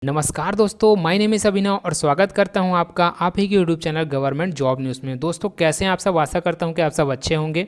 नमस्कार दोस्तों, my name is अभिनव और स्वागत करता हूं आपका आप ही के YouTube channel government job news में। दोस्तों कैसे हैं आप सब? आशा करता हूं कि आप सब अच्छे होंगे।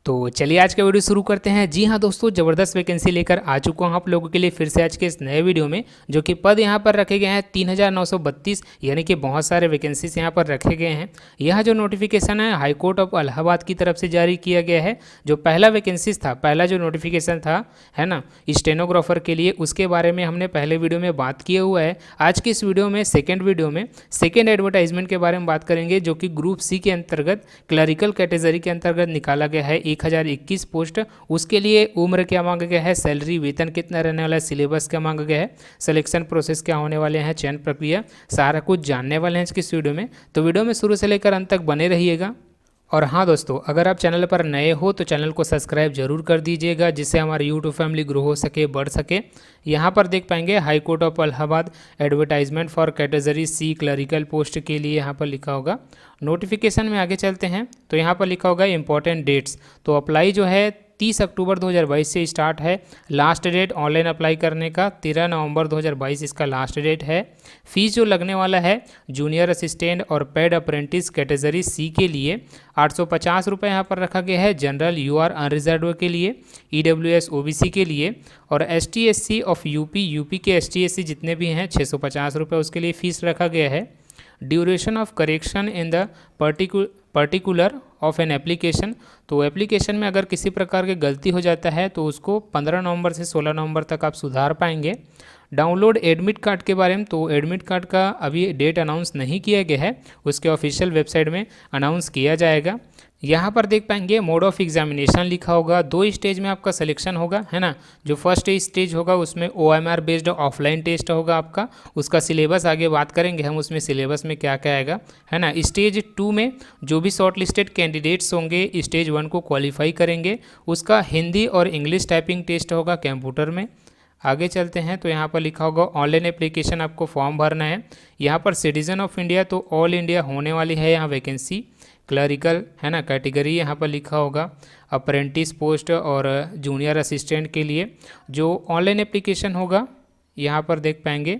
तो चलिए आज का वीडियो शुरू करते हैं। जी हाँ दोस्तों, ज़बरदस्त वैकेंसी लेकर आ चुका हूँ आप लोगों के लिए फिर से आज के इस नए वीडियो में, जो कि पद यहाँ पर रखे गए हैं 3932, यानी कि बहुत सारे वैकेंसीज यहाँ पर रखे गए हैं। यह जो नोटिफिकेशन है हाई कोर्ट ऑफ इलाहाबाद की तरफ से जारी किया गया है। जो पहला वैकेंसीज था, पहला जो नोटिफिकेशन था है ना स्टेनोग्राफर के लिए, उसके बारे में हमने पहले वीडियो में बात किया हुआ है। आज की इस वीडियो में सेकेंड एडवर्टाइजमेंट के बारे में बात करेंगे, जो कि ग्रुप सी के अंतर्गत क्लरिकल कैटेगरी के अंतर्गत निकाला गया है 1021 पोस्ट। उसके लिए उम्र क्या मांगा गया है, सैलरी वेतन कितना रहने वाला है, सिलेबस क्या मांगा गया है, सिलेक्शन प्रोसेस क्या होने वाले हैं, चयन प्रक्रिया, सारा कुछ जानने वाले हैं इस वीडियो में। तो वीडियो में शुरू से लेकर अंत तक बने रहिएगा। और हाँ दोस्तों, अगर आप चैनल पर नए हो तो चैनल को सब्सक्राइब जरूर कर दीजिएगा, जिससे हमारी यूट्यूब फैमिली ग्रो हो सके, बढ़ सके। यहाँ पर देख पाएंगे high court of Allahabad advertisement for category C clerical post के लिए यहाँ पर लिखा होगा। नोटिफिकेशन में आगे चलते हैं तो यहाँ पर लिखा होगा इंपॉर्टेंट डेट्स। तो अप्लाई जो है 30 अक्टूबर 2022 से स्टार्ट है। लास्ट डेट ऑनलाइन अप्लाई करने का 13 नवंबर 2022 इसका लास्ट डेट है। फीस जो लगने वाला है जूनियर असिस्टेंट और पेड अप्रेंटिस कैटेगरी सी के लिए 850 रुपये यहाँ पर रखा गया है। जनरल यूआर अनरिजर्व के लिए, ईडब्ल्यूएस ओबीसी के लिए और एसटी एससी ऑफ यूपी के एसटी एससी जितने भी हैं 650 रुपये उसके लिए फ़ीस रखा गया है। Duration of correction in the particular of an application. तो एप्लीकेशन में अगर किसी प्रकार की गलती हो जाता है तो उसको 15 नवंबर से 16 नवंबर तक आप सुधार पाएंगे। डाउनलोड एडमिट कार्ड के बारे में, तो एडमिट कार्ड का अभी डेट अनाउंस नहीं किया गया है, उसके ऑफिशियल वेबसाइट में अनाउंस किया जाएगा। यहाँ पर देख पाएंगे मोड ऑफ एग्जामिनेशन लिखा होगा। 2 स्टेज में आपका सिलेक्शन होगा, है ना। जो फर्स्ट स्टेज होगा उसमें OMR बेस्ड ऑफलाइन टेस्ट होगा आपका। उसका सिलेबस आगे बात करेंगे हम, उसमें सिलेबस में क्या क्या आएगा, है ना। स्टेज 2 में जो भी शॉर्ट लिस्टेड कैंडिडेट्स होंगे स्टेज 1 को क्वालिफाई करेंगे, उसका हिंदी और इंग्लिश टाइपिंग टेस्ट होगा कंप्यूटर में। आगे चलते हैं तो यहाँ पर लिखा होगा ऑनलाइन एप्लीकेशन आपको फॉर्म भरना है। यहाँ पर सिटीजन ऑफ इंडिया तो ऑल इंडिया होने वाली है यहाँ वैकेंसी। क्लरिकल है ना कैटेगरी यहाँ पर लिखा होगा। अप्रेंटिस पोस्ट और जूनियर असिस्टेंट के लिए जो ऑनलाइन एप्लीकेशन होगा, यहाँ पर देख पाएंगे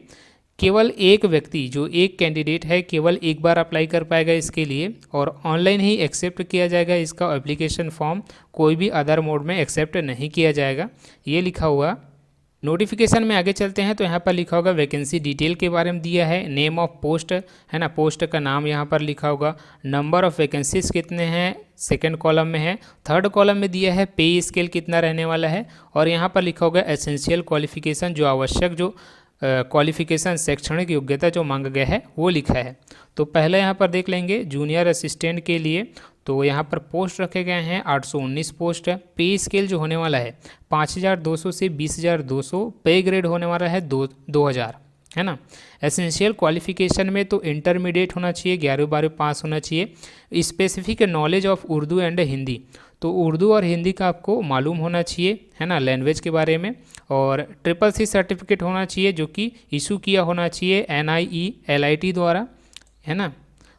केवल एक व्यक्ति, जो एक कैंडिडेट है, केवल एक बार अप्लाई कर पाएगा इसके लिए, और ऑनलाइन ही एक्सेप्ट किया जाएगा इसका एप्लीकेशन फॉर्म। कोई भी अदर मोड में एक्सेप्ट नहीं किया जाएगा, ये लिखा हुआ। नोटिफिकेशन में आगे चलते हैं तो यहाँ पर लिखा होगा वैकेंसी डिटेल के बारे में दिया है। नेम ऑफ पोस्ट है ना, पोस्ट का नाम यहाँ पर लिखा होगा। नंबर ऑफ वैकेंसीज कितने हैं सेकंड कॉलम में है। थर्ड कॉलम में दिया है पे स्केल कितना रहने वाला है, और यहाँ पर लिखा होगा एसेंशियल क्वालिफिकेशन, जो आवश्यक जो क्वालिफिकेशन शैक्षणिक योग्यता जो मांगा गया है वो लिखा है। तो पहले यहाँ पर देख लेंगे जूनियर असिस्टेंट के लिए, तो यहाँ पर पोस्ट रखे गए हैं 819 पोस्ट है। पे स्केल जो होने वाला है 5200 से 20200, पे ग्रेड होने वाला है 2000, है ना। एसेंशियल क्वालिफिकेशन में तो इंटरमीडिएट होना चाहिए, 11वीं-12वीं पास होना चाहिए। Specific knowledge of Urdu and Hindi, तो उर्दू और हिंदी का आपको मालूम होना चाहिए, है ना, लैंग्वेज के बारे में। और CCC सर्टिफिकेट होना चाहिए, जो कि इशू किया होना चाहिए NIE-LIT द्वारा, है ना।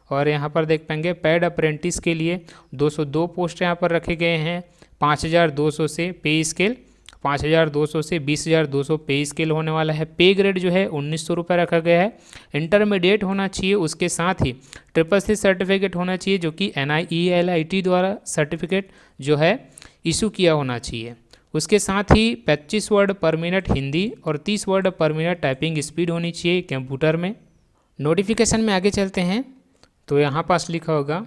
और यहाँ पर देख पाएंगे पेड अप्रेंटिस के लिए 202 पोस्ट यहाँ पर रखे गए हैं। 5200 से पे स्केल, 5200 से 20200 पे स्केल होने वाला है। पे ग्रेड जो है 1900 रुपये रखा गया है। इंटरमीडिएट होना चाहिए, उसके साथ ही CCC सर्टिफिकेट होना चाहिए, जो कि NIE-LIT द्वारा सर्टिफिकेट जो है इशू किया होना चाहिए। उसके साथ ही 25 वर्ड पर मिनट हिंदी और 30 वर्ड पर मिनट टाइपिंग स्पीड होनी चाहिए कंप्यूटर में। नोटिफिकेशन में आगे चलते हैं तो यहाँ पास लिखा होगा,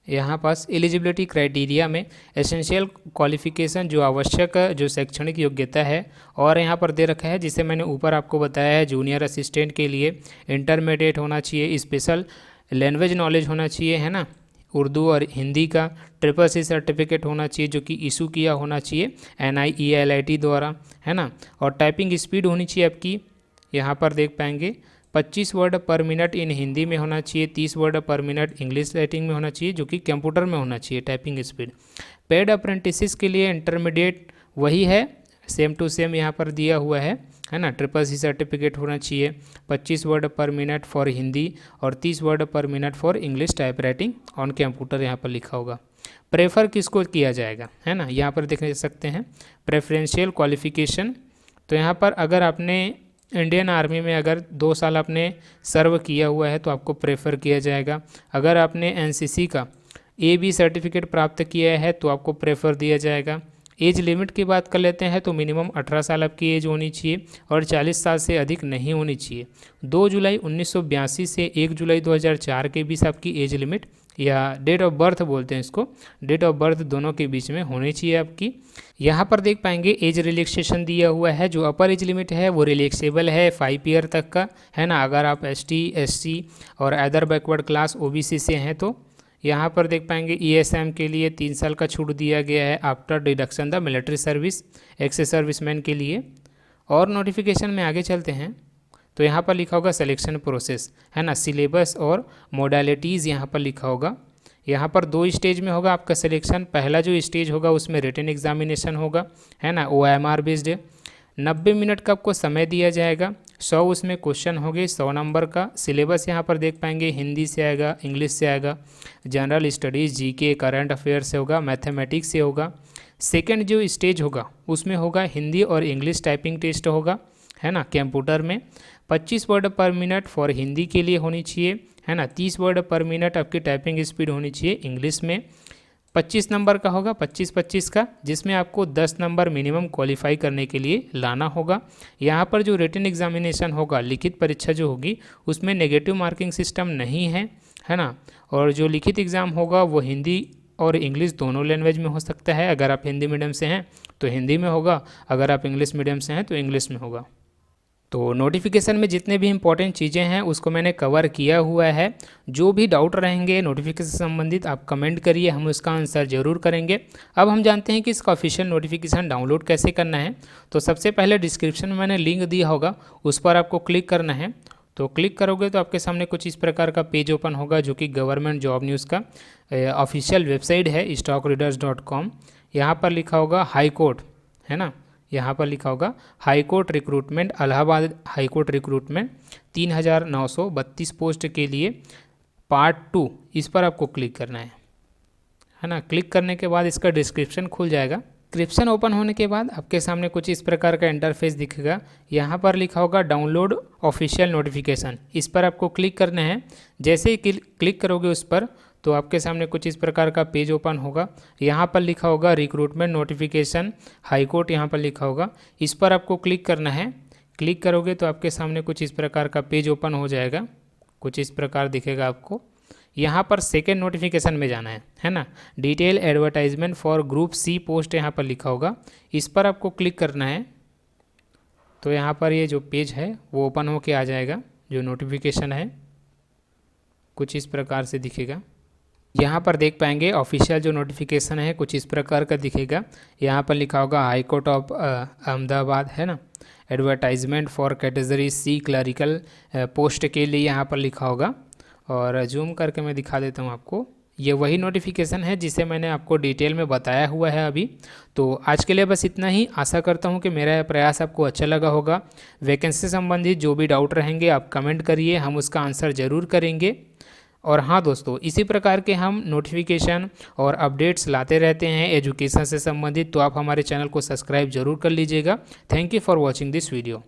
यहाँ पास एलिजिबिलिटी क्राइटेरिया में एसेंशियल क्वालिफिकेशन जो आवश्यक जो शैक्षणिक योग्यता है, और यहाँ पर दे रखा है जिसे मैंने ऊपर आपको बताया है। जूनियर असिस्टेंट के लिए इंटरमीडिएट होना चाहिए, स्पेशल लैंग्वेज नॉलेज होना चाहिए, है ना, उर्दू और हिंदी का। CCC सर्टिफिकेट होना चाहिए, जो कि इशू किया होना चाहिए NIE-LIT द्वारा, है ना। और टाइपिंग स्पीड होनी चाहिए आपकी, यहाँ पर देख पाएंगे 25 वर्ड पर मिनट इन हिंदी में होना चाहिए, 30 वर्ड पर मिनट इंग्लिश राइटिंग में होना चाहिए, जो कि कंप्यूटर में होना चाहिए टाइपिंग स्पीड। पेड अप्रेंटिस के लिए इंटरमीडिएट वही है, सेम टू सेम यहाँ पर दिया हुआ है ना। CCC सर्टिफिकेट होना चाहिए, 25 वर्ड पर मिनट फॉर हिंदी और 30 वर्ड पर minute for English type writing on computer, यहाँ पर लिखा होगा। प्रेफर किसको किया जाएगा, है ना, यहाँ पर देख सकते हैं प्रेफरेंशियल क्वालिफिकेशन। तो यहाँ पर अगर आपने इंडियन आर्मी में अगर 2 साल आपने सर्व किया हुआ है तो आपको प्रेफर किया जाएगा। अगर आपने एनसीसी का AB सर्टिफिकेट प्राप्त किया है तो आपको प्रेफर दिया जाएगा। एज लिमिट की बात कर लेते हैं तो मिनिमम 18 साल आपकी एज होनी चाहिए और 40 साल से अधिक नहीं होनी चाहिए। 2 जुलाई 1982 से 1 जुलाई 2004 के बीच आपकी एज लिमिट या डेट ऑफ बर्थ बोलते हैं इसको, डेट ऑफ बर्थ दोनों के बीच में होनी चाहिए आपकी। यहाँ पर देख पाएंगे एज रिलैक्सेशन दिया हुआ है। जो अपर एज लिमिट है वो रिलैक्सेबल है 5 ईयर तक का, है ना। अगर आप ST SC और अदर बैकवर्ड क्लास OBC से हैं तो यहाँ पर देख पाएंगे ESM के लिए 3 साल का छूट दिया गया है after deduction the military service, ex serviceman के लिए। और नोटिफिकेशन में आगे चलते हैं तो यहाँ पर लिखा होगा सिलेक्शन प्रोसेस, है ना। सिलेबस और मोडालिटीज़ यहाँ पर लिखा होगा। यहाँ पर 2 स्टेज में होगा आपका सिलेक्शन। पहला जो स्टेज होगा उसमें रिटन एग्जामिनेशन होगा, है ना, OMR बेस्ड। 90 मिनट का आपको समय दिया जाएगा। 100 उसमें क्वेश्चन होंगे, 100 नंबर का। सिलेबस यहाँ पर देख पाएंगे हिंदी से आएगा, इंग्लिश से आएगा, general studies, GK, current affair से होगा, मैथमेटिक्स से होगा। सेकंड जो स्टेज होगा उसमें होगा हिंदी और इंग्लिश टाइपिंग टेस्ट होगा, है ना, कंप्यूटर में। 25 वर्ड पर मिनट फॉर हिंदी के लिए होनी चाहिए, है ना। 30 वर्ड पर मिनट आपकी टाइपिंग स्पीड होनी चाहिए इंग्लिश में। 25 नंबर का होगा, 25-25 का, जिसमें आपको 10 नंबर मिनिमम क्वालिफाई करने के लिए लाना होगा। यहाँ पर जो रिटन एग्जामिनेशन होगा, लिखित परीक्षा जो होगी, उसमें नेगेटिव मार्किंग सिस्टम नहीं है ना। और जो लिखित एग्ज़ाम होगा वो हिंदी और इंग्लिश दोनों लैंग्वेज में हो सकता है। अगर आप हिंदी मीडियम से हैं तो हिंदी में होगा, अगर आप इंग्लिश मीडियम से हैं तो इंग्लिश में होगा। तो नोटिफिकेशन में जितने भी इंपॉर्टेंट चीज़ें हैं उसको मैंने कवर किया हुआ है। जो भी डाउट रहेंगे नोटिफिकेशन से संबंधित आप कमेंट करिए, हम उसका आंसर ज़रूर करेंगे। अब हम जानते हैं कि इसका ऑफिशियल नोटिफिकेशन डाउनलोड कैसे करना है। तो सबसे पहले डिस्क्रिप्शन में मैंने लिंक दिया होगा, उस पर आपको क्लिक करना है। तो क्लिक करोगे तो आपके सामने कुछ इस प्रकार का पेज ओपन होगा, जो कि गवर्नमेंट जॉब न्यूज़ का ऑफिशियल वेबसाइट है stockreaders.com। यहाँ पर लिखा होगा हाई कोर्ट, है ना। यहाँ पर लिखा होगा high court recruitment, Allahabad high court recruitment 3932 post के लिए पार्ट 2, इस पर आपको क्लिक करना है ना। क्लिक करने के बाद इसका डिस्क्रिप्शन खुल जाएगा। डिस्क्रिप्शन ओपन होने के बाद आपके सामने कुछ इस प्रकार का इंटरफेस दिखेगा। यहाँ पर लिखा होगा डाउनलोड ऑफिशियल नोटिफिकेशन, इस पर आपको क्लिक करना है। जैसे ही क्लिक करोगे उस पर तो आपके सामने कुछ इस प्रकार का पेज ओपन होगा। यहाँ पर लिखा होगा रिक्रूटमेंट नोटिफिकेशन हाई कोर्ट, यहाँ पर लिखा होगा, इस पर आपको क्लिक करना है। क्लिक करोगे तो आपके सामने कुछ इस प्रकार का पेज ओपन हो जाएगा, कुछ इस प्रकार दिखेगा आपको। यहाँ पर सेकेंड नोटिफिकेशन में जाना है ना। Detail advertisement for group C post यहाँ पर लिखा होगा, इस पर आपको क्लिक करना है। तो यहाँ पर ये जो पेज है वो ओपन होके आ जाएगा। जो नोटिफिकेशन है कुछ इस प्रकार से दिखेगा। यहाँ पर देख पाएंगे ऑफिशियल जो नोटिफिकेशन है कुछ इस प्रकार का दिखेगा। यहाँ पर लिखा होगा हाई कोर्ट ऑफ अहमदाबाद, है ना। Advertisement for category C clerical post के लिए यहाँ पर लिखा होगा। और जूम करके मैं दिखा देता हूँ आपको। ये वही नोटिफिकेशन है जिसे मैंने आपको डिटेल में बताया हुआ है अभी। तो आज के लिए बस इतना ही। आशा करता हूँ कि मेरा प्रयास आपको अच्छा लगा होगा। वैकेंसी से संबंधित जो भी डाउट रहेंगे आप कमेंट करिए, हम उसका आंसर ज़रूर करेंगे। और हाँ दोस्तों, इसी प्रकार के हम नोटिफिकेशन और अपडेट्स लाते रहते हैं एजुकेशन से संबंधित, तो आप हमारे चैनल को सब्सक्राइब जरूर कर लीजिएगा। Thank you for watching this video.